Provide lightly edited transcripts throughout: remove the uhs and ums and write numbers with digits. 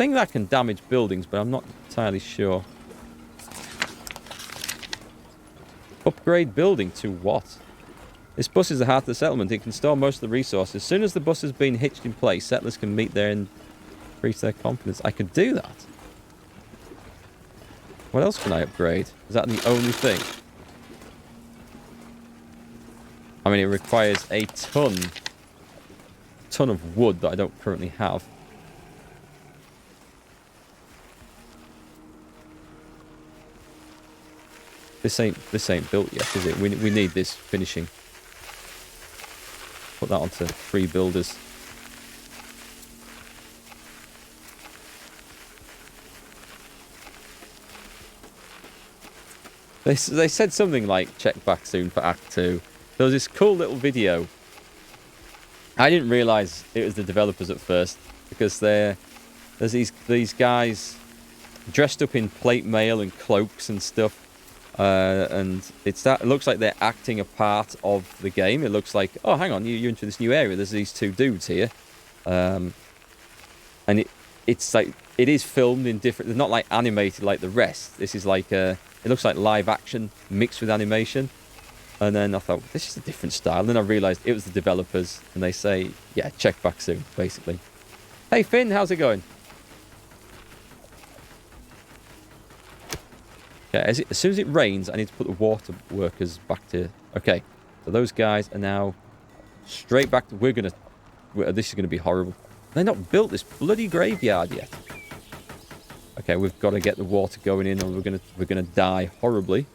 think that can damage buildings, but I'm not entirely sure. Upgrade building to what? This bus is the heart of the settlement. It can store most of the resources. As soon as the bus has been hitched in place, settlers can meet there and increase their confidence. I could do that. What else can I upgrade? Is that the only thing? I mean, it requires a ton of wood that I don't currently have. This ain't built yet, is it? We need this finishing. Put that onto 3 builders. They said something like check back soon for Act 2. There was this cool little video. I didn't realise it was the developers at first, because there's these guys dressed up in plate mail and cloaks and stuff. And it looks like they're acting a part of the game. It looks like, oh, hang on, you're into this new area. There's these 2 dudes here, and it's like it is filmed in different. They're not like animated like the rest. This is like it looks like live action mixed with animation. And then I thought, this is a different style. And then I realised it was the developers, and they say, yeah, check back soon, basically. Hey Finn, how's it going? Okay, as soon as it rains, I need to put the water workers back to... Okay, so those guys are now straight back to... This is going to be horrible. They've not built this bloody graveyard yet. Okay, we've got to get the water going in, or we're gonna die horribly.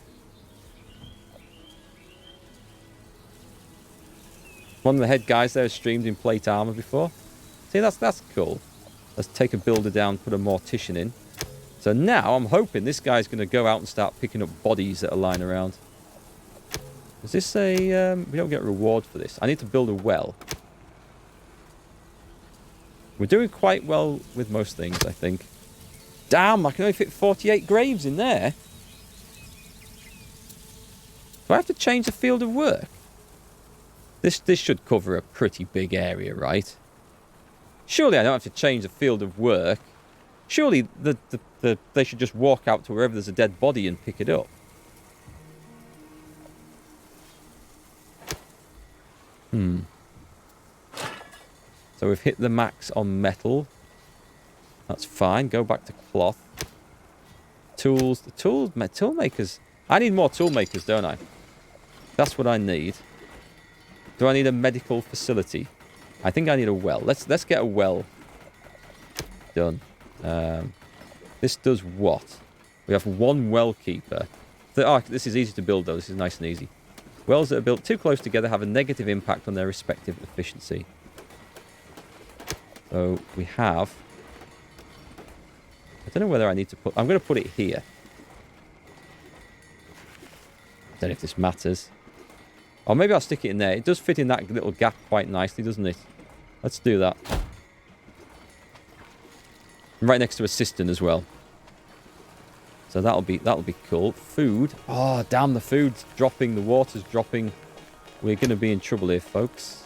One of the head guys there has streamed in plate armor before. See, that's cool. Let's take a builder down, put a mortician in. So now I'm hoping this guy's going to go out and start picking up bodies that are lying around. Is this a... we don't get a reward for this. I need to build a well. We're doing quite well with most things, I think. Damn, I can only fit 48 graves in there. Do I have to change the field of work? This should cover a pretty big area, right? Surely I don't have to change the field of work. Surely they should just walk out to wherever there's a dead body and pick it up. So we've hit the max on metal. That's fine. Go back to cloth. Tools. The tool makers. I need more tool makers, don't I? That's what I need. Do I need a medical facility? I think I need a well. Let's get a well done. This does what? We have 1 well keeper. This is easy to build, though. This is nice and easy. Wells that are built too close together have a negative impact on their respective efficiency. So we have... I don't know whether I need to put... I'm going to put it here. I don't know if this matters. Or maybe I'll stick it in there. It does fit in that little gap quite nicely, doesn't it? Let's do that. Right next to a cistern as well. So that'll be cool. Food. Oh, damn, the food's dropping. The water's dropping. We're going to be in trouble here, folks.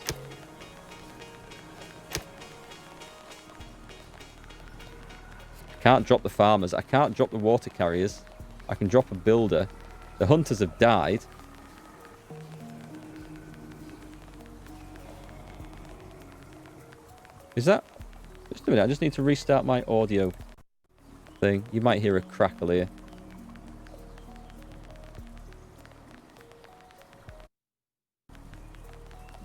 Can't drop the farmers. I can't drop the water carriers. I can drop a builder. The hunters have died. Is that... Just a minute, I just need to restart my audio thing. You might hear a crackle here.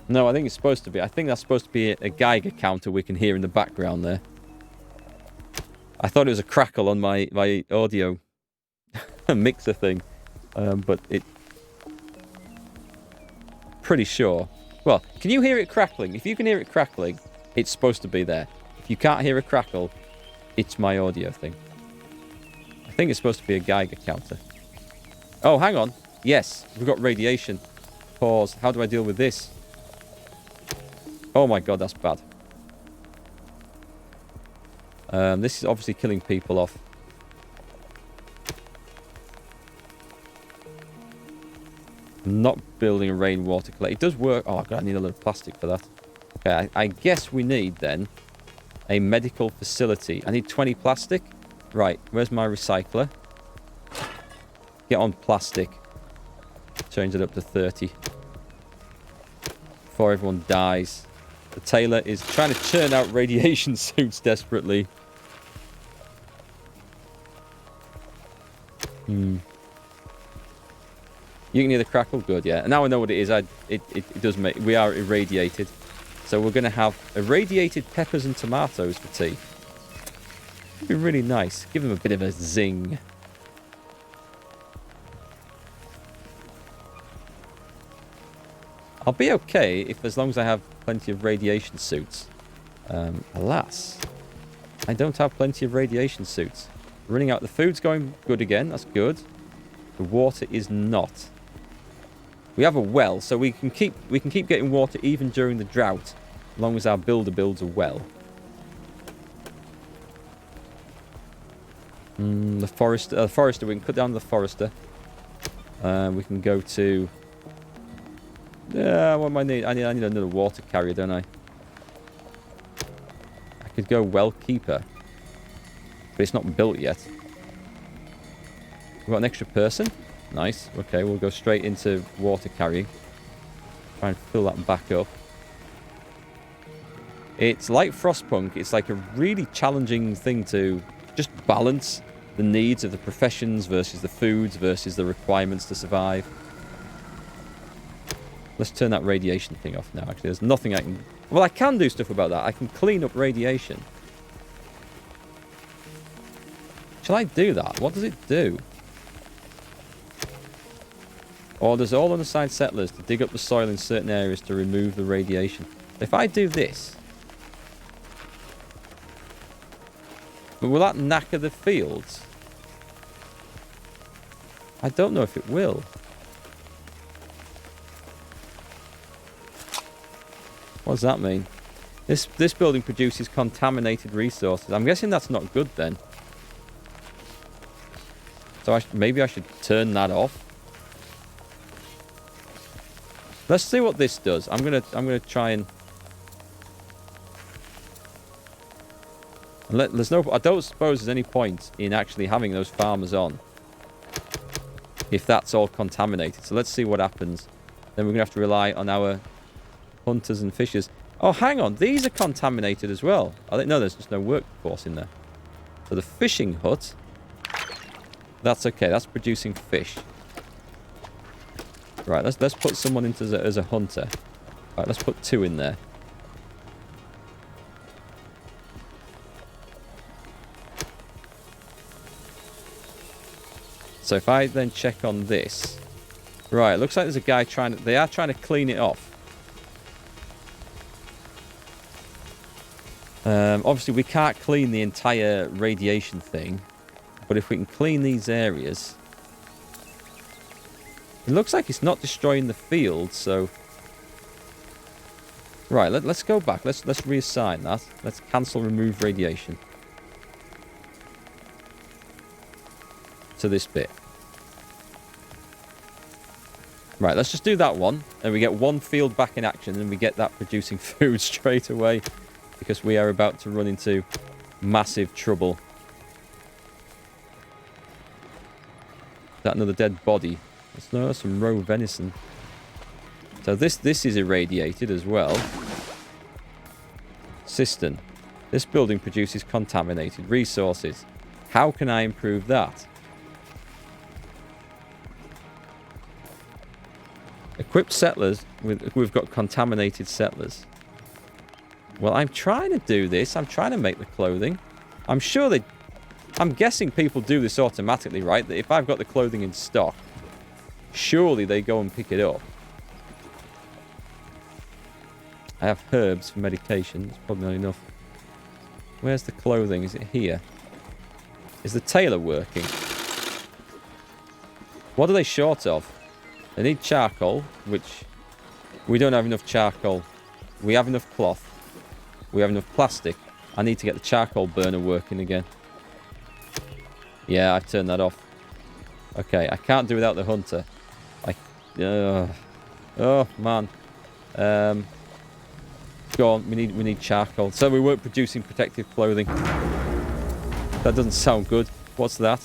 No, I think it's supposed to be. I think that's supposed to be a Geiger counter we can hear in the background there. I thought it was a crackle on my audio mixer thing. But it... Pretty sure. Well, can you hear it crackling? If you can hear it crackling, it's supposed to be there. If you can't hear a crackle, it's my audio thing. I think it's supposed to be a Geiger counter. Oh, hang on. Yes, we've got radiation. Pause. How do I deal with this? Oh my god, that's bad. This is obviously killing people off. I'm not building a rainwater collector. It does work. Oh god, I need a lot of plastic for that. Okay, I guess we need then A medical facility. I need 20 plastic. Right, where's my recycler? Get on plastic. Change it up to 30. Before everyone dies. The tailor is trying to churn out radiation suits desperately. You can hear the crackle? Good, yeah. And now I know what it is. It does make... We are irradiated. So we're going to have irradiated peppers and tomatoes for tea. It'd be really nice. Give them a bit of a zing. I'll be okay if as long as I have plenty of radiation suits. Alas, I don't have plenty of radiation suits. Running out. The food's going good again. That's good. The water is not. We have a well, so we can keep getting water even during the drought, as long as our builder builds a well. The forester. We can cut down the forester. We can go to. What do I need? I need another water carrier, don't I? I could go well keeper, but it's not built yet. We've got an extra person. Nice. Okay, we'll go straight into water carrying. Try and fill that back up. It's like Frostpunk. It's like a really challenging thing to just balance the needs of the professions versus the foods versus the requirements to survive. Let's turn that radiation thing off now. Actually, there's nothing I can... Well, I can do stuff about that. I can clean up radiation. Shall I do that? What does it do? Or there's all unassigned settlers to dig up the soil in certain areas to remove the radiation. If I do this... Will that knacker the fields? I don't know if it will. What does that mean? This building produces contaminated resources. I'm guessing that's not good then. So maybe I should turn that off. Let's see what this does. I'm gonna try and there's no. I don't suppose there's any point in actually having those farmers on if that's all contaminated. So let's see what happens. Then we're gonna have to rely on our hunters and fishers. Oh, hang on. These are contaminated as well. No, there's just no workforce in there. So the fishing hut. That's okay. That's producing fish. Right, let's put someone into as a hunter. Right, let's put 2 in there. So if I then check on this. Right, looks like there's a guy they are trying to clean it off. Obviously, we can't clean the entire radiation thing. But if we can clean these areas... It looks like it's not destroying the field, so... Right, let's go back. Let's reassign that. Let's cancel remove radiation. To this bit. Right, let's just do that one. And we get 1 field back in action, and we get that producing food straight away. Because we are about to run into massive trouble. Is that another dead body? There's some raw venison. So this is irradiated as well. Cistern. This building produces contaminated resources. How can I improve that? Equipped settlers. We've got contaminated settlers. Well, I'm trying to do this. I'm trying to make the clothing. I'm sure I'm guessing people do this automatically, right? That if I've got the clothing in stock, surely they go and pick it up. I have herbs for medication. It's probably not enough. Where's the clothing? Is it here? Is the tailor working? What are they short of? They need charcoal, which we don't have enough charcoal. We have enough cloth. We have enough plastic. I need to get the charcoal burner working again. Yeah, I've turned that off. Okay, I can't do without the hunter. Oh, man. Go on, we need charcoal. So we weren't producing protective clothing. That doesn't sound good. What's that?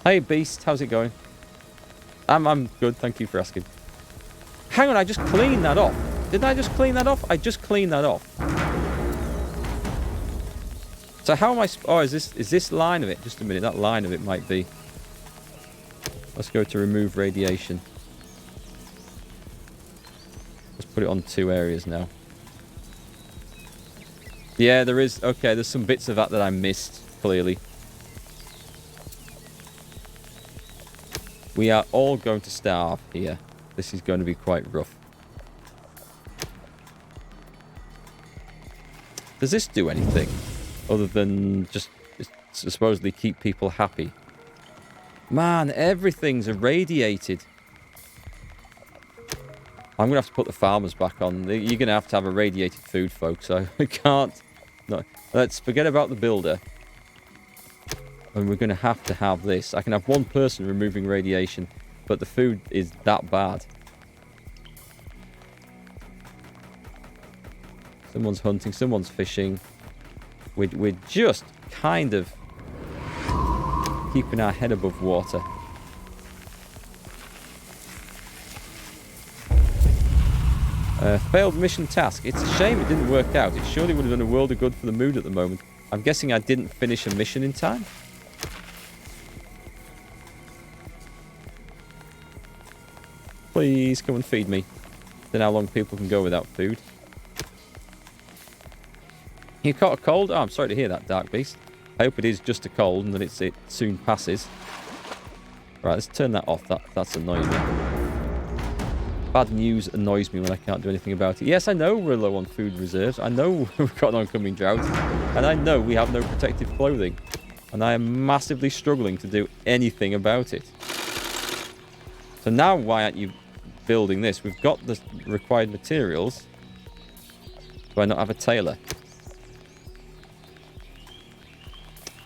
Hey Beast, how's it going? I'm good, thank you for asking. Hang on, I just cleaned that off. Didn't I just clean that off? I just cleaned that off. So how am I... Oh, is this line of it? Just a minute, that line of it might be... Let's go to remove radiation. Let's put it on 2 areas now. Yeah, there is... Okay, there's some bits of that I missed, clearly. We are all going to starve here. This is going to be quite rough. Does this do anything other than just supposedly keep people happy? Man, everything's irradiated. I'm going to have to put the farmers back on. You're going to have irradiated food, folks. I can't... No, let's forget about the builder. And we're going to have this. I can have 1 person removing radiation, but the food is that bad. Someone's hunting, someone's fishing. We're just kind of keeping our head above water. Failed mission task. It's a shame it didn't work out. It surely would have done a world of good for the mood at the moment. I'm guessing I didn't finish a mission in time. Please come and feed me. Then how long people can go without food. You caught a cold? Oh, I'm sorry to hear that, Dark Beast. I hope it is just a cold and that it soon passes. Right, let's turn that off. That's annoying me. Bad news annoys me when I can't do anything about it. Yes, I know we're low on food reserves. I know we've got an oncoming drought. And I know we have no protective clothing. And I am massively struggling to do anything about it. So now why aren't you building this? We've got the required materials. Do I not have a tailor?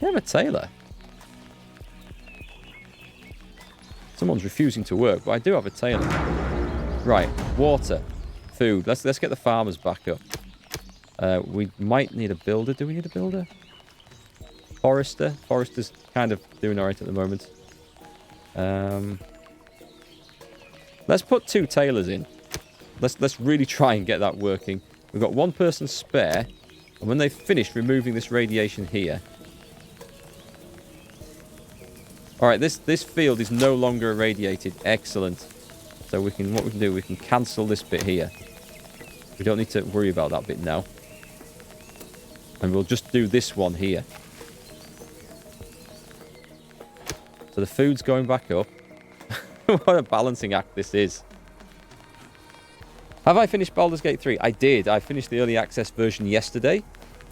I have a tailor. Someone's refusing to work, but I do have a tailor. Right, water, food. Let's get the farmers back up. We might need a builder. Do we need a builder? Forester. Forester's kind of doing alright at the moment. Let's put 2 tailors in. Let's really try and get that working. We've got 1 person spare, and when they've finished removing this radiation here. Alright, this field is no longer irradiated. Excellent. So what we can do, we can cancel this bit here. We don't need to worry about that bit now. And we'll just do this one here. So the food's going back up. What a balancing act this is. Have I finished Baldur's Gate 3? I did. I finished the early access version yesterday.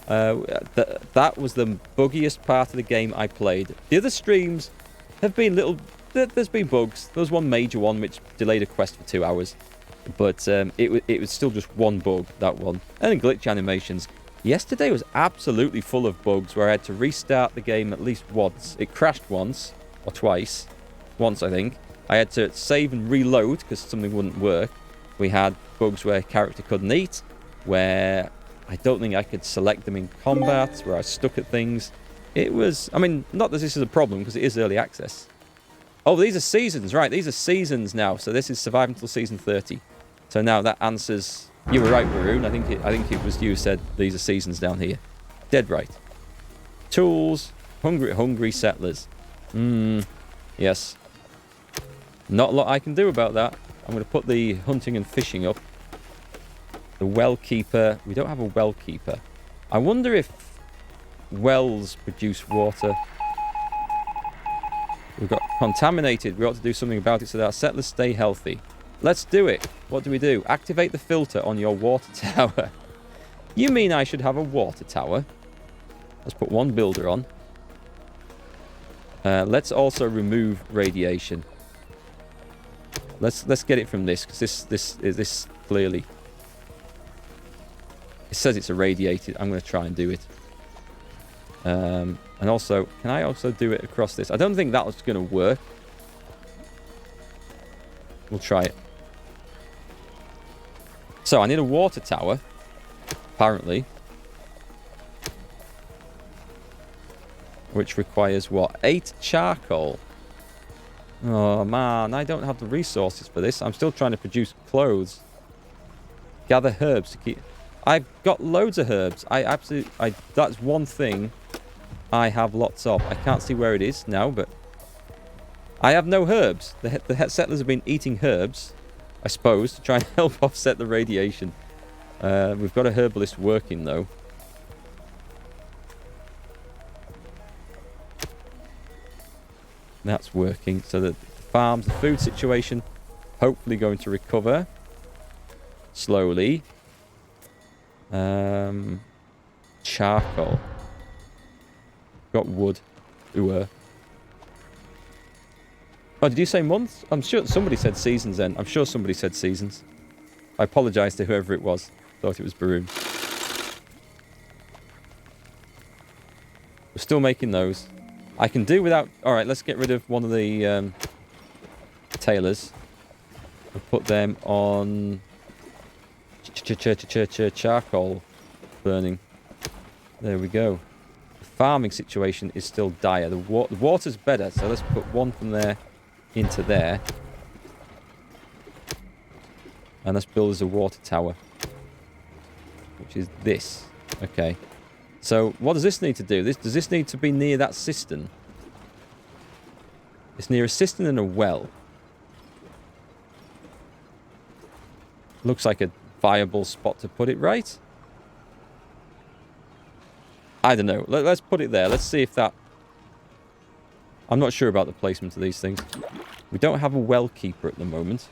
That was the buggiest part of the game I played. The other streams have been little... There's been bugs. There was one major one which delayed a quest for 2 hours. But it was still just one bug, that one. And then glitch animations. Yesterday was absolutely full of bugs where I had to restart the game at least once. It crashed once. Or twice. Once, I think. I had to save and reload because something wouldn't work. We had bugs where character couldn't eat. Where I don't think I could select them in combat. Where I was stuck at things. It was... I mean, not that this is a problem because it is early access. Oh, these are seasons. Right, these are seasons now. So this is survive until season 30. So now that answers... You were right, Baroon. I think it was you who said these are seasons down here. Dead right. Tools. Hungry settlers. Yes. Not a lot I can do about that. I'm going to put the hunting and fishing up. The well keeper. We don't have a well keeper. I wonder if wells produce water. We've got contaminated. We ought to do something about it so that our settlers stay healthy. Let's do it. What do we do? Activate the filter on your water tower. You mean I should have a water tower? Let's put 1 builder on. Let's also remove radiation. Let's get it from this because this clearly it says it's irradiated. I'm going to try and do it. And also, can I also do it across this? I don't think that was going to work. We'll try it. So, I need a water tower. Apparently. Which requires what? 8 charcoal. Oh, man. I don't have the resources for this. I'm still trying to produce clothes. Gather herbs to keep... I've got loads of herbs. That's one thing I have lots of. I can't see where it is now, but... I have no herbs. The settlers have been eating herbs, I suppose, to try and help offset the radiation. We've got a herbalist working, though. That's working. So the farms, the food situation, hopefully going to recover. Slowly. Charcoal. Got wood. Ooh. Oh, did you say months? I'm sure somebody said seasons then. I'm sure somebody said seasons. I apologise to whoever it was. Thought it was Baroon. We're still making those. I can do without... Alright, let's get rid of one of the tailors. And put them on... charcoal burning. There we go. The farming situation is still dire. The water's better, so let's put one from there into there. And let's build us a water tower. Which is this. Okay. So, what does this need to do? Does this need to be near that cistern? It's near a cistern and a well. Looks like a viable spot to put it, right? I don't know. Let's put it there. Let's see if that... I'm not sure about the placement of these things. We don't have a well keeper at the moment.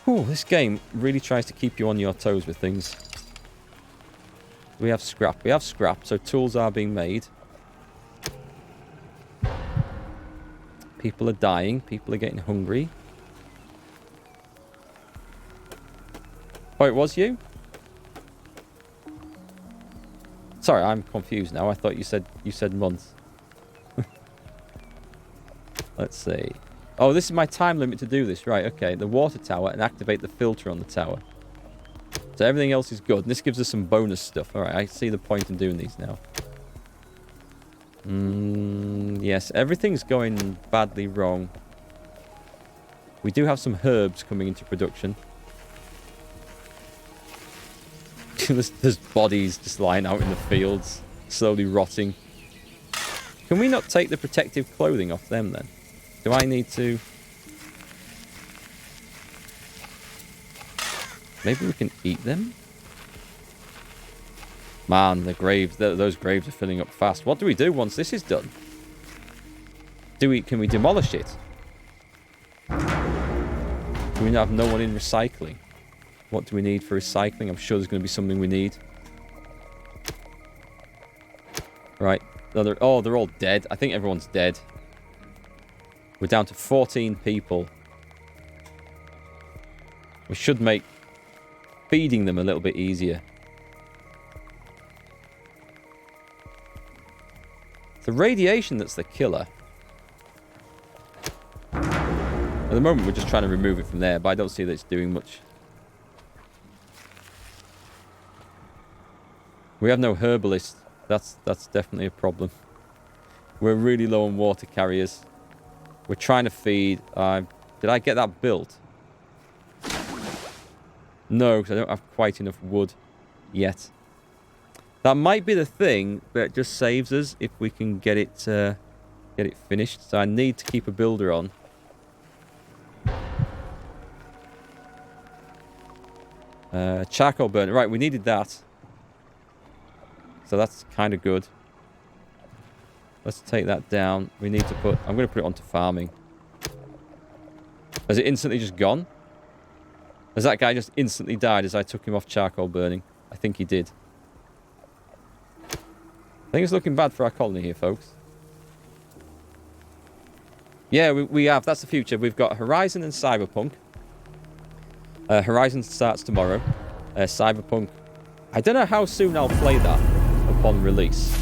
Ooh, this game really tries to keep you on your toes with things. We have scrap. We have scrap, so tools are being made. People are dying. People are getting hungry. Oh, it was you? Sorry, I'm confused now. I thought you said months. Let's see. Oh, this is my time limit to do this. Right, okay. The water tower and activate the filter on the tower. So everything else is good. And this gives us some bonus stuff. Alright, I see the point in doing these now. Yes, everything's going badly wrong. We do have some herbs coming into production. There's bodies just lying out in the fields, slowly rotting. Can we not take the protective clothing off them then? Do I need to... Maybe we can eat them? Man, the graves, those graves are filling up fast. What do we do once this is done? Can we demolish it? Do we have no one in recycling? What do we need for recycling? I'm sure there's going to be something we need. Right. They're all dead. I think everyone's dead. We're down to 14 people. We should make feeding them a little bit easier. It's the radiation that's the killer. At the moment, we're just trying to remove it from there, but I don't see that it's doing much. We have no herbalist. That's definitely a problem. We're really low on water carriers. We're trying to feed. Did I get that built? No, because I don't have quite enough wood yet. That might be the thing that just saves us if we can get it finished. So I need to keep a builder on. Charcoal burner. Right, we needed that. So that's kind of good. Let's take that down. We need to put... I'm going to put it onto farming. Has it instantly just gone? Has that guy just instantly died as I took him off charcoal burning? I think he did. I think it's looking bad for our colony here, folks. Yeah, we have. That's the future. We've got Horizon and Cyberpunk. Horizon starts tomorrow. Cyberpunk... I don't know how soon I'll play that upon release.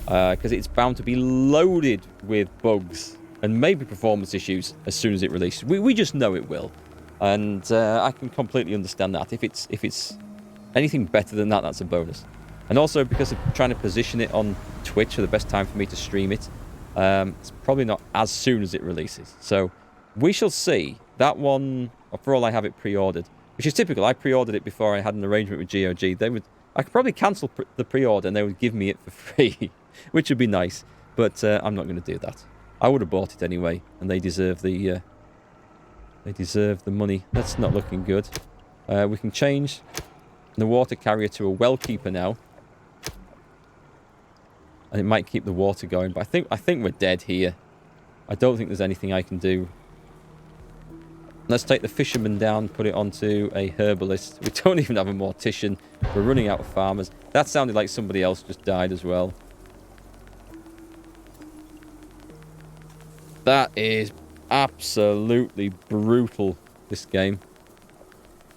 because it's bound to be loaded with bugs and maybe performance issues as soon as it releases. We just know it will, and I can completely understand that. If it's anything better than that, that's a bonus. And also because of trying to position it on Twitch for the best time for me to stream it, it's probably not as soon as it releases. So we shall see. That one, for all I have it pre-ordered, which is typical. I pre-ordered it before I had an arrangement with GOG. I could probably cancel the pre-order and they would give me it for free, which would be nice. But I'm not going to do that. I would have bought it anyway, and they deserve the money. That's not looking good. We can change the water carrier to a well keeper now, and it might keep the water going. But I think we're dead here. I don't think there's anything I can do. Let's take the fisherman down, put it onto a herbalist. We don't even have a mortician. We're running out of farmers. That sounded like somebody else just died as well. That is absolutely brutal, this game.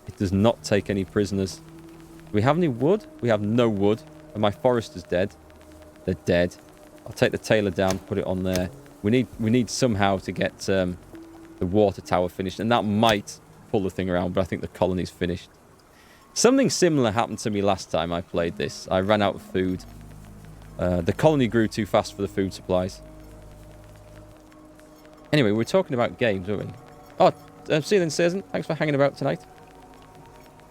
It does not take any prisoners. Do we have any wood? We have no wood. And my forester's dead. They're dead. I'll take the tailor down, put it on there. We need somehow to get the water tower finished. And that might pull the thing around, but I think the colony's finished. Something similar happened to me last time I played this. I ran out of food. The colony grew too fast for the food supplies. Anyway, we're talking about games, aren't we? Oh, see you then, Season. Thanks for hanging about tonight.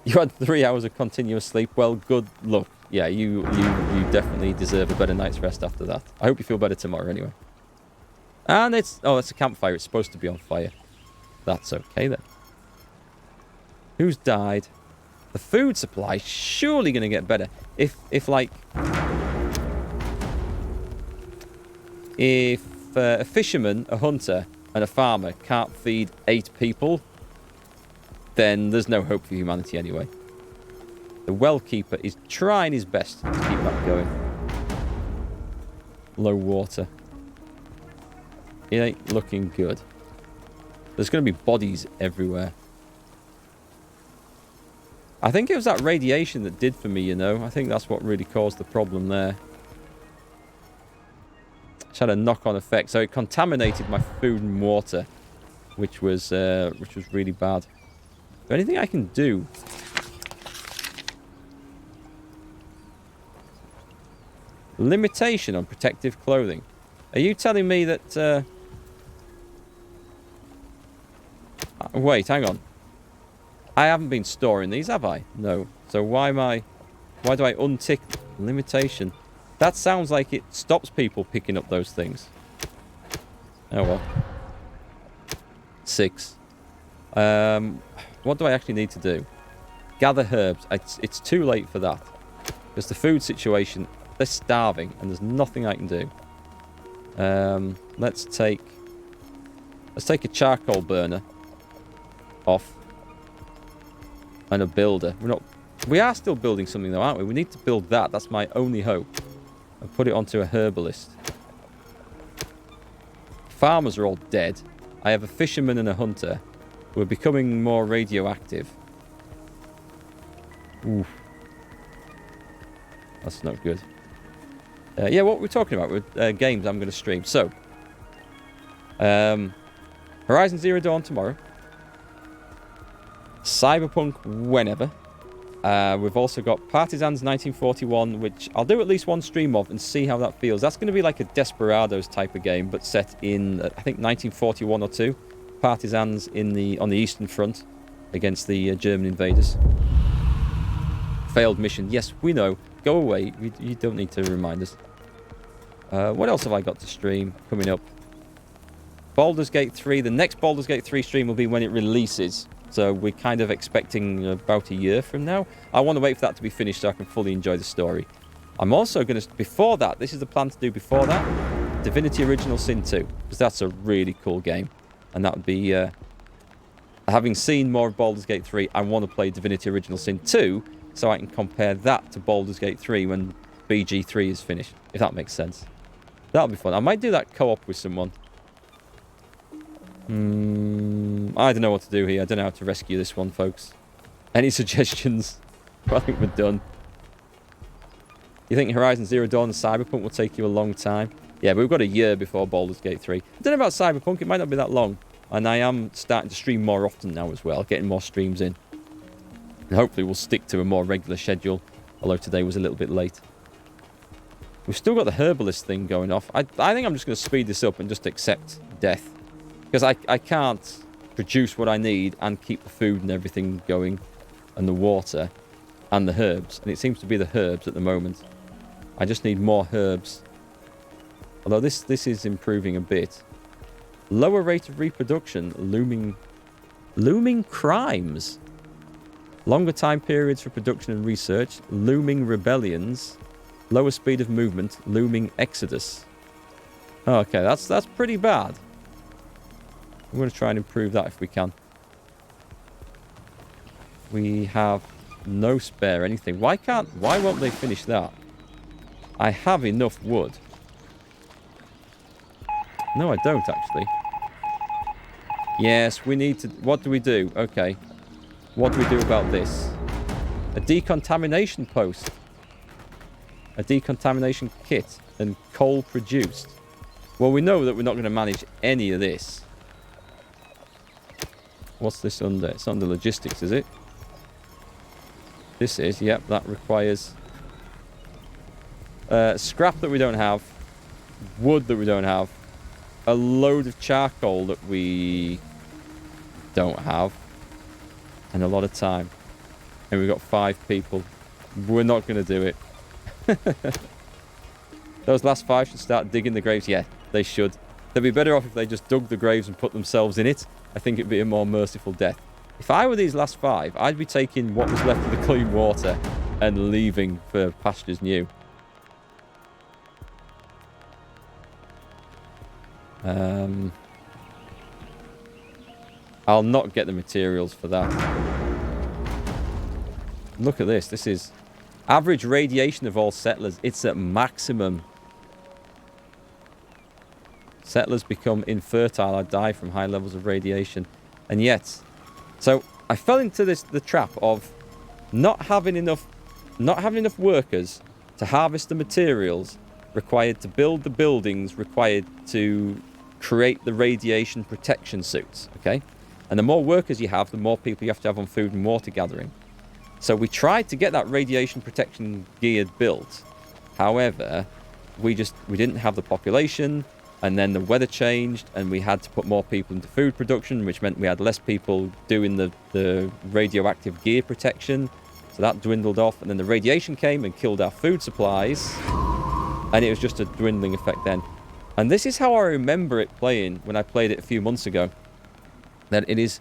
You had 3 hours of continuous sleep. Well, good luck. Yeah, you definitely deserve a better night's rest after that. I hope you feel better tomorrow anyway. And it's a campfire. It's supposed to be on fire. That's okay then. Who's died? The food supply is surely going to get better. If a fisherman, a hunter, and a farmer can't feed 8 people, then there's no hope for humanity anyway. The well keeper is trying his best to keep that going. Low water. It ain't looking good. There's going to be bodies everywhere. I think it was that radiation that did for me, you know. I think that's what really caused the problem there. It's had a knock-on effect. So it contaminated my food and water, which was really bad. Is there anything I can do? Limitation on protective clothing. Are you telling me that... Wait, hang on. I haven't been storing these, have I? No. So why do I untick limitation? That sounds like it stops people picking up those things. Oh well. 6. What do I actually need to do? Gather herbs. It's too late for that. Because the food situation, they're starving and there's nothing I can do. Let's take a charcoal burner off. And a builder. We are still building something though, aren't we? We need to build that. That's my only hope. And put it onto a herbalist. Farmers are all dead. I have a fisherman and a hunter who are becoming more radioactive. Oof. That's not good. Yeah, what we're talking about with games I'm going to stream. So, Horizon Zero Dawn tomorrow. Cyberpunk whenever. We've also got Partisans 1941, which I'll do at least one stream of and see how that feels. That's going to be like a Desperados type of game, but set in, I think, 1941 or 2. Partisans on the Eastern Front against the German invaders. Failed mission. Yes, we know. Go away. You don't need to remind us. What else have I got to stream coming up? Baldur's Gate 3. The next Baldur's Gate 3 stream will be when it releases. So we're kind of expecting about a year from now. I want to wait for that to be finished so I can fully enjoy the story. I'm also going to, before that, this is the plan to do before that, Divinity Original Sin 2. Because that's a really cool game. And that would be, having seen more of Baldur's Gate 3, I want to play Divinity Original Sin 2 so I can compare that to Baldur's Gate 3 when BG3 is finished. If that makes sense. That'll be fun. I might do that co-op with someone. I don't know what to do here. I don't know how to rescue this one, folks. Any suggestions? I think we're done. You think Horizon Zero Dawn and Cyberpunk will take you a long time? Yeah, but we've got a year before Baldur's Gate 3. I don't know about Cyberpunk. It might not be that long. And I am starting to stream more often now as well, getting more streams in. And hopefully we'll stick to a more regular schedule, although today was a little bit late. We've still got the herbalist thing going off. I think I'm just going to speed this up and just accept death. Because I can't produce what I need and keep the food and everything going, and the water, and the herbs. And it seems to be the herbs at the moment. I just need more herbs. Although this is improving a bit. Lower rate of reproduction, looming crimes. Longer time periods for production and research, looming rebellions, lower speed of movement, looming exodus. Okay, that's pretty bad. I'm going to try and improve that if we can. We have no spare anything. Why won't they finish that? I have enough wood. No, I don't, actually. Yes, we need to... What do we do? Okay. What do we do about this? A decontamination post. A decontamination kit. And coal produced. Well, we know that we're not going to manage any of this. What's this under? It's under logistics, is it? This is, yep, that requires... scrap that we don't have. Wood that we don't have. A load of charcoal that we don't have. And a lot of time. And we've got 5 people. We're not going to do it. Those last 5 should start digging the graves. Yeah, they should. They'd be better off if they just dug the graves and put themselves in it. I think it'd be a more merciful death. If I were these last 5, I'd be taking what was left of the clean water and leaving for pastures new. I'll not get the materials for that. Look at this. This is average radiation of all settlers. It's at maximum. Settlers become infertile or die from high levels of radiation. And yet... So, I fell into the trap of not having enough workers to harvest the materials required to build the buildings required to create the radiation protection suits, okay? And the more workers you have, the more people you have to have on food and water gathering. So we tried to get that radiation protection gear built. However, we didn't have the population, and then the weather changed, and we had to put more people into food production, which meant we had less people doing the radioactive gear protection. So that dwindled off, and then the radiation came and killed our food supplies, and it was just a dwindling effect then. And this is how I remember it playing when I played it a few months ago. That it is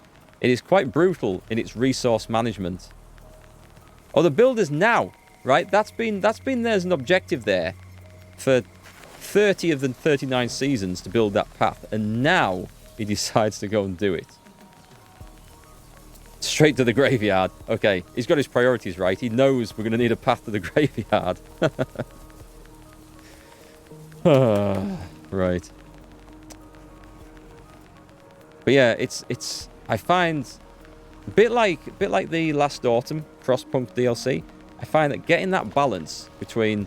quite brutal in its resource management. Oh, the builders now, right? That's been there as an objective there for 30 of the 39 seasons to build that path, and now he decides to go and do it. Straight to the graveyard. Okay, he's got his priorities right. He knows we're going to need a path to the graveyard. Right. But yeah, it's I find a bit like the last autumn Frostpunk DLC. I find that getting that balance between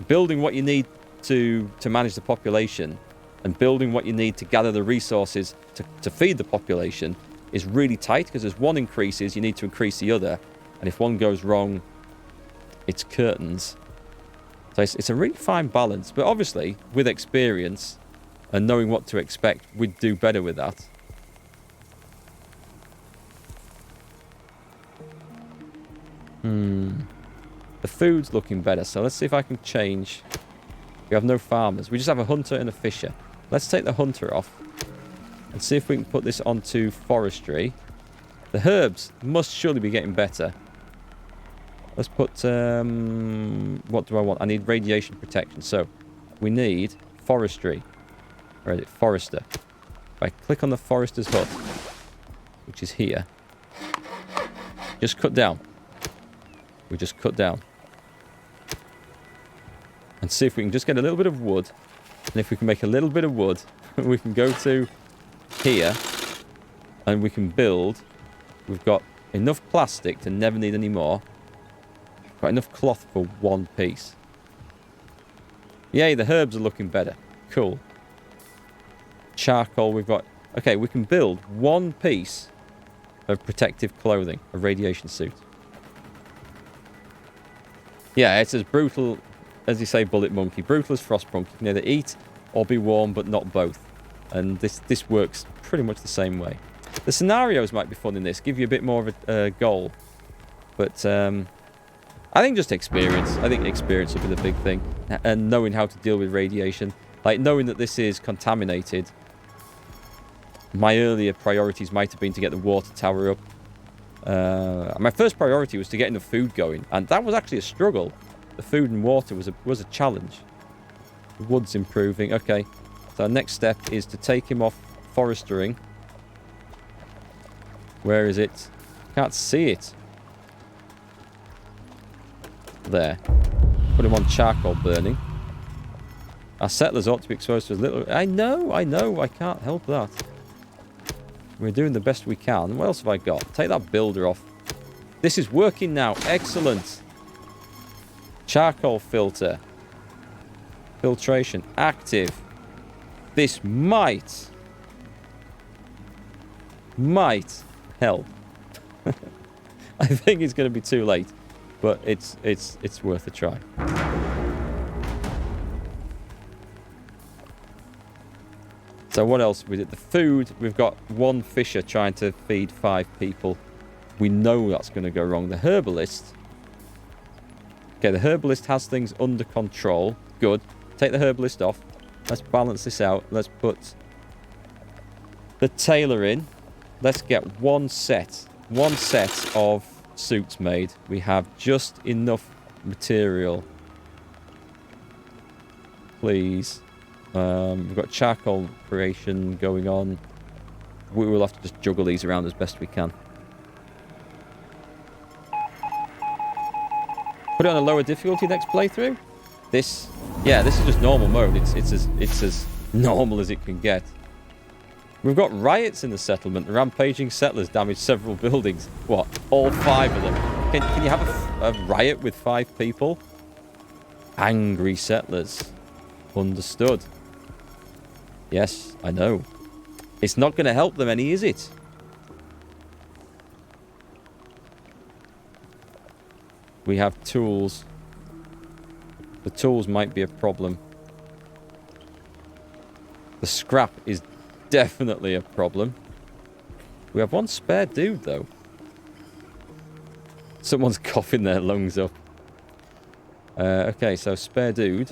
building what you need to manage the population and building what you need to gather the resources to feed the population is really tight, because as one increases, you need to increase the other, and if one goes wrong, it's curtains. So it's a really fine balance, but obviously with experience and knowing what to expect, we'd do better with that. The food's looking better, so let's see if I can change. We have no farmers. We just have a hunter and a fisher. Let's take the hunter off and see if we can put this onto forestry. The herbs must surely be getting better. Let's put... what do I want? I need radiation protection. So, we need forestry. Where is it? Forester. If I click on the forester's hut, which is here, just cut down. We just cut down. And see if we can just get a little bit of wood. And if we can make a little bit of wood, we can go to here and we can build. We've got enough plastic to never need any more. Got enough cloth for one piece. Yay, the herbs are looking better. Cool. Charcoal, we've got... Okay, we can build one piece of protective clothing, a radiation suit. Yeah, it's as brutal, as you say, Bullet Monkey. Brutal as Frostpunk. You can either eat or be warm, but not both. And this works pretty much the same way. The scenarios might be fun in this, give you a bit more of a goal. But I think just experience. I think experience will be the big thing. And knowing how to deal with radiation. Like, knowing that this is contaminated. My earlier priorities might have been to get the water tower up. My first priority was to get enough food going. And that was actually a struggle. The food and water was a challenge. The wood's improving. Okay. So our next step is to take him off forestering. Where is it? Can't see it. There. Put him on charcoal burning. Our settlers ought to be exposed to as little... I know. I can't help that. We're doing the best we can. What else have I got? Take that builder off. This is working now. Excellent. Charcoal filter. Filtration. Active. This might help. I think it's going to be too late, but it's worth a try. So what else we did? The food, we've got one fisher trying to feed 5 people. We know that's going to go wrong. The herbalist. Okay, the herbalist has things under control. Good. Take the herbalist off. Let's balance this out. Let's put the tailor in. Let's get one set of suits made. We have just enough material. Please. We've got charcoal creation going on. We will have to just juggle these around as best we can. Put it on a lower difficulty next playthrough. This is just normal mode. It's as normal as it can get. We've got riots in the settlement. The rampaging settlers damaged several buildings. What? All 5 of them? Can you have a riot with 5 people? Angry settlers. Understood. Yes, I know. It's not going to help them any, is it? We have tools. The tools might be a problem. The scrap is definitely a problem. We have one spare dude, though. Someone's coughing their lungs up. Okay, so spare dude.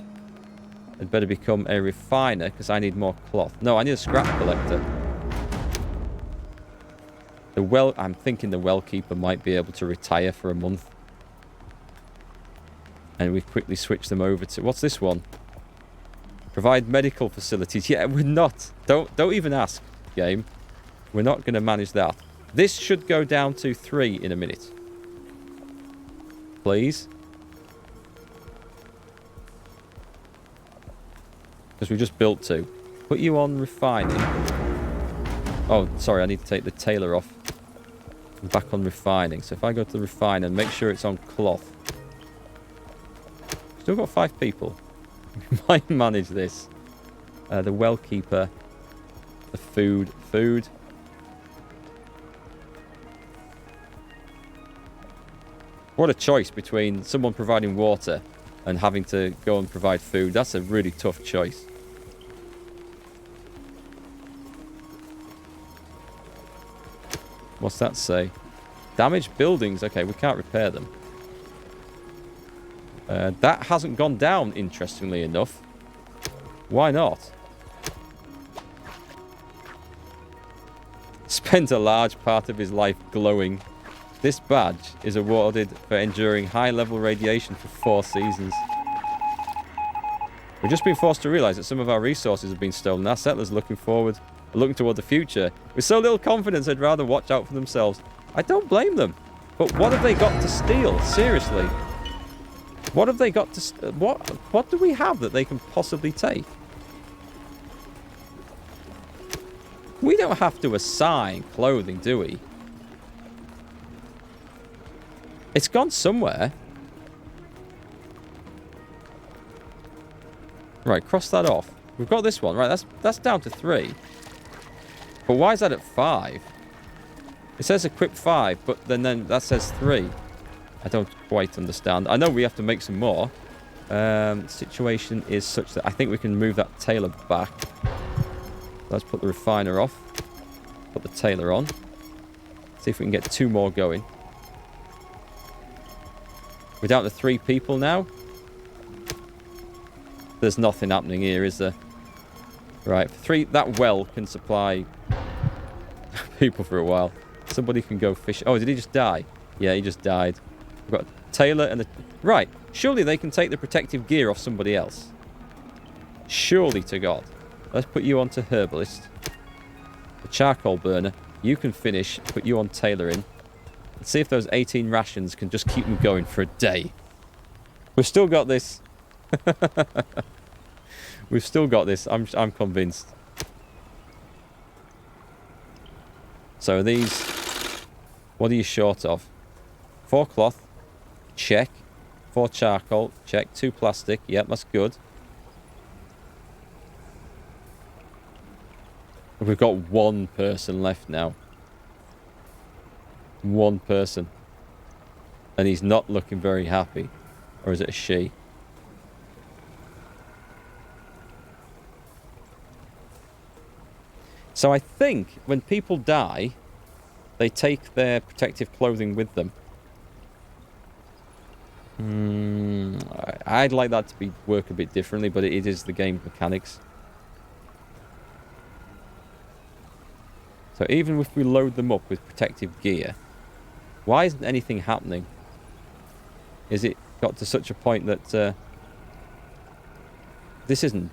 I'd better become a refiner, because I need more cloth. No, I need a scrap collector. I'm thinking the well keeper might be able to retire for a month. And we've quickly switched them over to... What's this one? Provide medical facilities. Yeah, we're not. Don't even ask, game. We're not going to manage that. This should go down to 3 in a minute. Please. Because we just built 2. Put you on refining. Oh, sorry, I need to take the tailor off. I'm back on refining. So if I go to the refiner, make sure it's on cloth. Still got 5 people. We might manage this. The well keeper. The food. Food. What a choice between someone providing water and having to go and provide food. That's a really tough choice. What's that say? Damaged buildings. Okay, we can't repair them. That hasn't gone down, interestingly enough. Why not? Spent a large part of his life glowing. This badge is awarded for enduring high-level radiation for 4 seasons. We've just been forced to realise that some of our resources have been stolen. Our settlers are looking toward the future. With so little confidence, they'd rather watch out for themselves. I don't blame them. But what have they got to steal? Seriously. What have they got to... What do we have that they can possibly take? We don't have to assign clothing, do we? It's gone somewhere. Right, cross that off. We've got this one. Right, that's down to 3. But why is that at 5? It says equip 5, but then that says 3. I don't quite understand. I know we have to make some more. Situation is such that I think we can move that tailor back. Let's put the refiner off. Put the tailor on. See if we can get 2 more going. We're down to 3 people now. There's nothing happening here, is there? Right, 3. That well can supply people for a while. Somebody can go fish. Oh, did he just die? Yeah, he just died. We've got a tailor and a... Right, surely they can take the protective gear off somebody else. Surely to God. Let's put you onto herbalist. The charcoal burner. You can finish. Put you on tailoring. Let's see if those 18 rations can just keep them going for a day. We've still got this. We've still got this. I'm convinced. So these... What are you short of? 4 cloth. Check. 4 charcoal. Check. 2 plastic. Yep, that's good. We've got 1 person left now. 1 person. And he's not looking very happy. Or is it a she? So I think when people die, they take their protective clothing with them. I'd like that to work a bit differently, but it is the game mechanics. So even if we load them up with protective gear, why isn't anything happening? Is it got to such a point that this isn't...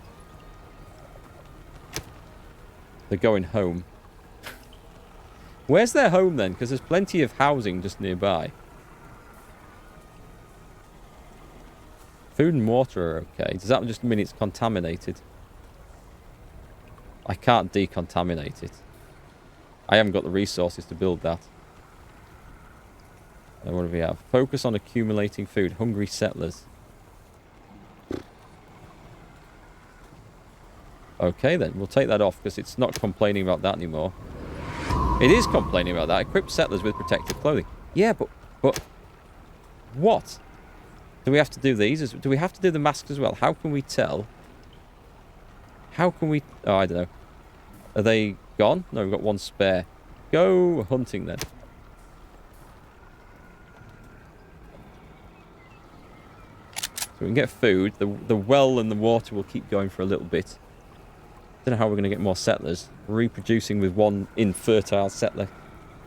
They're going home. Where's their home then? Because there's plenty of housing just nearby. Food and water are okay. Does that just mean it's contaminated? I can't decontaminate it. I haven't got the resources to build that. What do we have? Focus on accumulating food. Hungry settlers. Okay then, we'll take that off because it's not complaining about that anymore. It is complaining about that. Equip settlers with protective clothing. Yeah, but what? Do we have to do these? Do we have to do the masks as well? How can we tell? How can we... Oh, I don't know. Are they gone? No, we've got 1 spare. Go hunting then. So we can get food. The well and the water will keep going for a little bit. Don't know how we're going to get more settlers. Reproducing with 1 infertile settler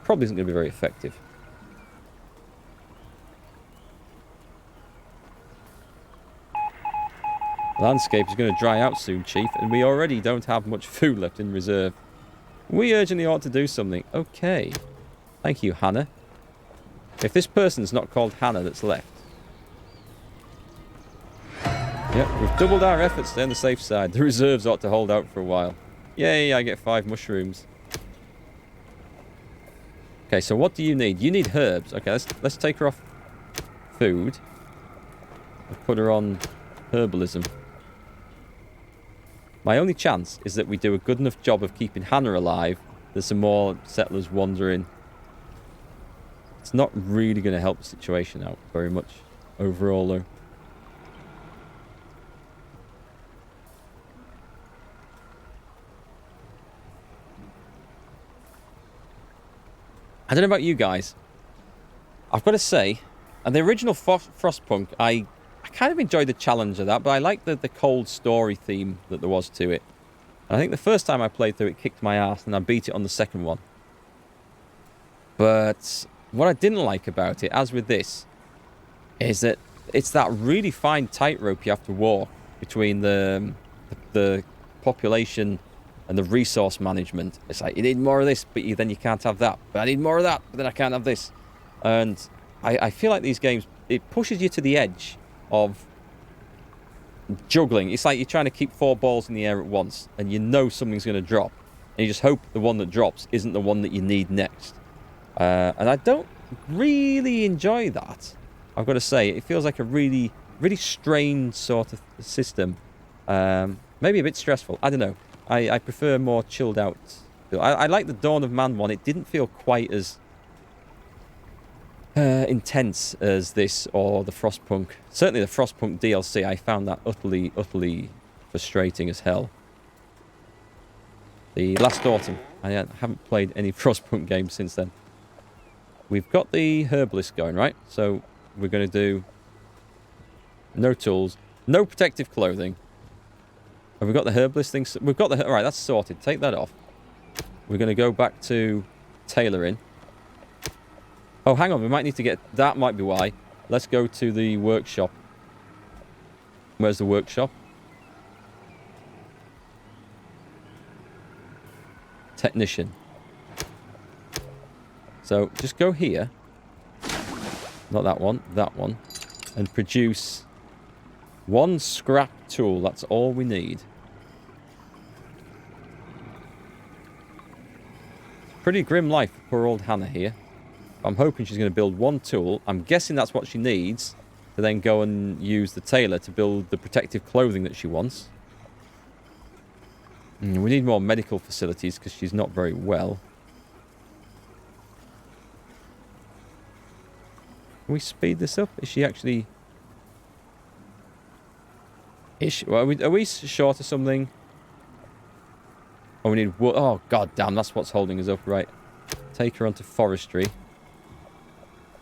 probably isn't going to be very effective. The landscape is going to dry out soon, Chief, and we already don't have much food left in reserve. We urgently ought to do something. Okay. Thank you, Hannah. If this person's not called Hannah that's left. Yep, we've doubled our efforts to stay on the safe side. The reserves ought to hold out for a while. Yay, I get 5 mushrooms. Okay, so what do you need? You need herbs. Okay, let's take her off food. We'll put her on herbalism. My only chance is that we do a good enough job of keeping Hannah alive. There's some more settlers wandering. It's not really going to help the situation out very much overall, though. I don't know about you guys. I've got to say, and the original Frostpunk, I kind of enjoyed the challenge of that, but I like the cold story theme that there was to it. And I think the first time I played through it kicked my ass, and I beat it on the second one. But what I didn't like about it, as with this, is that it's that really fine tightrope you have to walk between the population and the resource management. It's like, you need more of this, but then you can't have that. But I need more of that, but then I can't have this. And I feel like these games, it pushes you to the edge of juggling. It's like you're trying to keep 4 balls in the air at once, and you know something's going to drop. And you just hope the one that drops isn't the one that you need next. And I don't really enjoy that. I've got to say, it feels like a really, really strange sort of system. Maybe a bit stressful. I don't know. I prefer more chilled out. I like the Dawn of Man one. It didn't feel quite as intense as this or the Frostpunk. Certainly the Frostpunk DLC, I found that utterly frustrating as hell. The last autumn. I haven't played any Frostpunk games since then. We've got the Herbalist going, right? So we're going to do no tools, no protective clothing. Have we got the Herbalist thing? We've got the... Alright, that's sorted. Take that off. We're going to go back to tailoring. Oh, hang on. We might need to get... That might be why. Let's go to the workshop. Where's the workshop? Technician. So, just go here. Not that one. That one. And produce one scrap tool. That's all we need. Pretty grim life for poor old Hannah here. I'm hoping she's going to build one tool. I'm guessing that's what she needs to then go and use the tailor to build the protective clothing that she wants. We need more medical facilities because she's not very well. Can we speed this up? Is she actually... Are we short of something? Oh, we need wood. Oh, god damn, that's what's holding us up. Right. Take her onto forestry.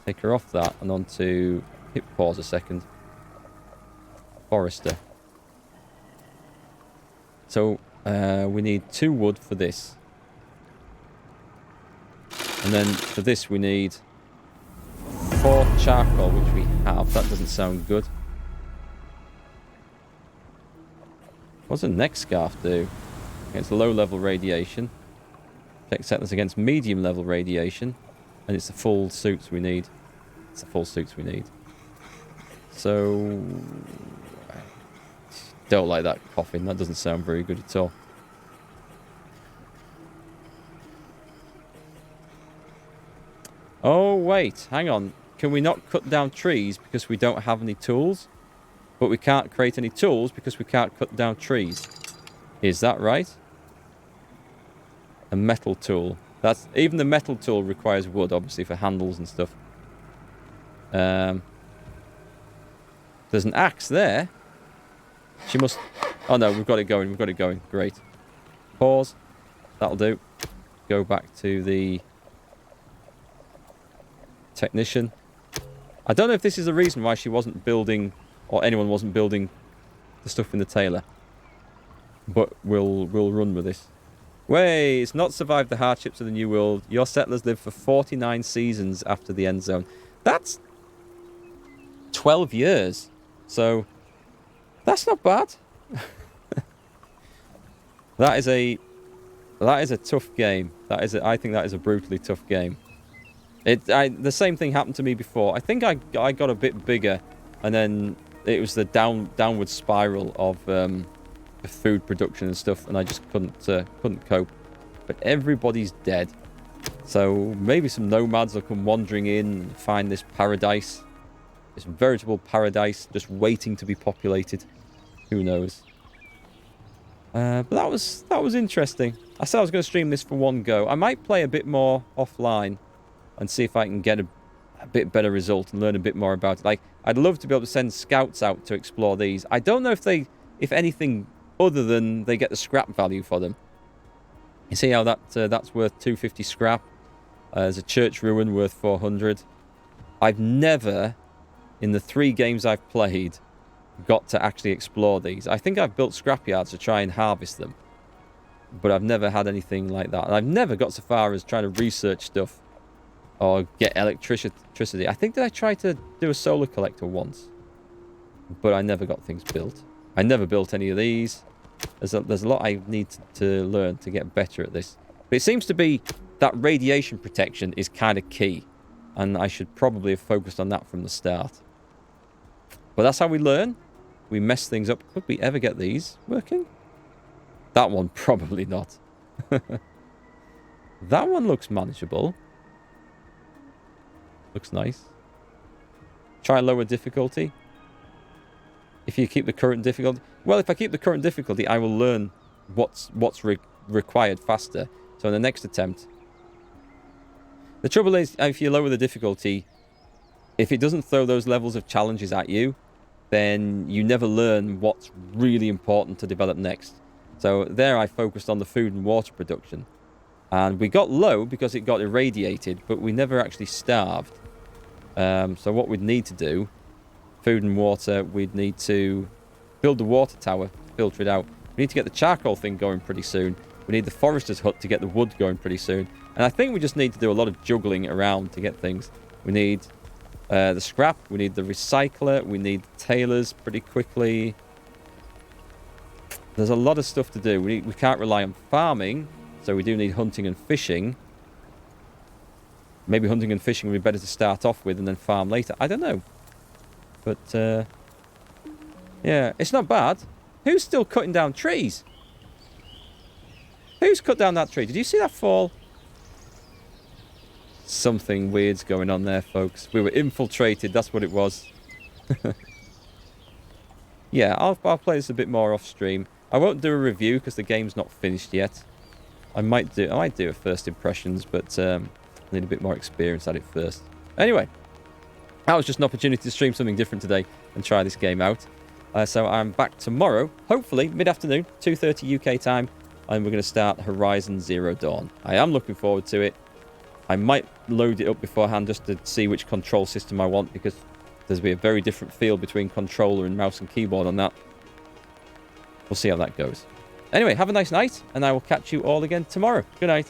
Take her off that and onto... Hit pause a second. Forester. So, we need 2 wood for this. And then for this we need 4 charcoal, which we have. That doesn't sound good. What's the next scarf do? Against low-level radiation. Protect settlers against medium-level radiation. And it's the full suits we need. It's the full suits we need. So... Don't like that coffin. That doesn't sound very good at all. Oh, wait. Hang on. Can we not cut down trees because we don't have any tools? But we can't create any tools because we can't cut down trees. Is that right? A metal tool. That's even the metal tool requires wood, obviously, for handles and stuff. There's an axe there. She must... Oh, no, we've got it going. We've got it going. Great. Pause. That'll do. Go back to the technician. I don't know if this is the reason why she wasn't building, or anyone wasn't building the stuff in the tailor. But we'll run with this. Way, it's not survived the hardships of the New World. Your settlers lived for 49 seasons after the Endzone. That's 12 years. So, that's not bad. That is a tough game. I think that is a brutally tough game. The same thing happened to me before. I think I got a bit bigger, and then it was the downward spiral of food production and stuff, and I just couldn't cope. But everybody's dead, so maybe some nomads will come wandering in and find this paradise, this veritable paradise, just waiting to be populated. Who knows? But that was interesting. I said I was going to stream this for one go. I might play a bit more offline and see if I can get a bit better result and learn a bit more about it. Like, I'd love to be able to send scouts out to explore these. I don't know if anything other than they get the scrap value for them. You see how that's worth 250 scrap? There's a church ruin worth 400. I've never, in the 3 games I've played, got to actually explore these. I think I've built scrapyards to try and harvest them, but I've never had anything like that. And I've never got so far as trying to research stuff or get electricity. I think that I tried to do a solar collector once, but I never got things built. I never built any of these. There's a lot I need to learn to get better at this. But it seems to be that radiation protection is kind of key, and I should probably have focused on that from the start. But that's how we learn. We mess things up. Could we ever get these working? That one, probably not. That one looks manageable. Looks nice. Try lower difficulty. If you keep the current difficulty... Well, if I keep the current difficulty, I will learn what's required faster. So in the next attempt... The trouble is, if you lower the difficulty, if it doesn't throw those levels of challenges at you, then you never learn what's really important to develop next. So there I focused on the food and water production. And we got low because it got irradiated, but we never actually starved. So what we'd need to do, food and water, we'd need to build the water tower, filter it out. We need to get the charcoal thing going pretty soon. We need the forester's hut to get the wood going pretty soon. And I think we just need to do a lot of juggling around to get things. We need the scrap, we need the recycler, we need tailors pretty quickly. There's a lot of stuff to do. We can't rely on farming, so we do need hunting and fishing. Maybe hunting and fishing would be better to start off with and then farm later. I don't know. But, yeah, it's not bad. Who's still cutting down trees? Who's cut down that tree? Did you see that fall? Something weird's going on there, folks. We were infiltrated. That's what it was. Yeah, I'll play this a bit more off stream. I won't do a review because the game's not finished yet. I might do a first impressions, but I need a bit more experience at it first. Anyway, that was just an opportunity to stream something different today and try this game out. So I'm back tomorrow, hopefully mid-afternoon, 2:30 UK time, and we're going to start Horizon Zero Dawn. I am looking forward to it. I might load it up beforehand just to see which control system I want, because there's be a very different feel between controller and mouse and keyboard on that. We'll see how that goes. Anyway, have a nice night, and I will catch you all again tomorrow. Good night.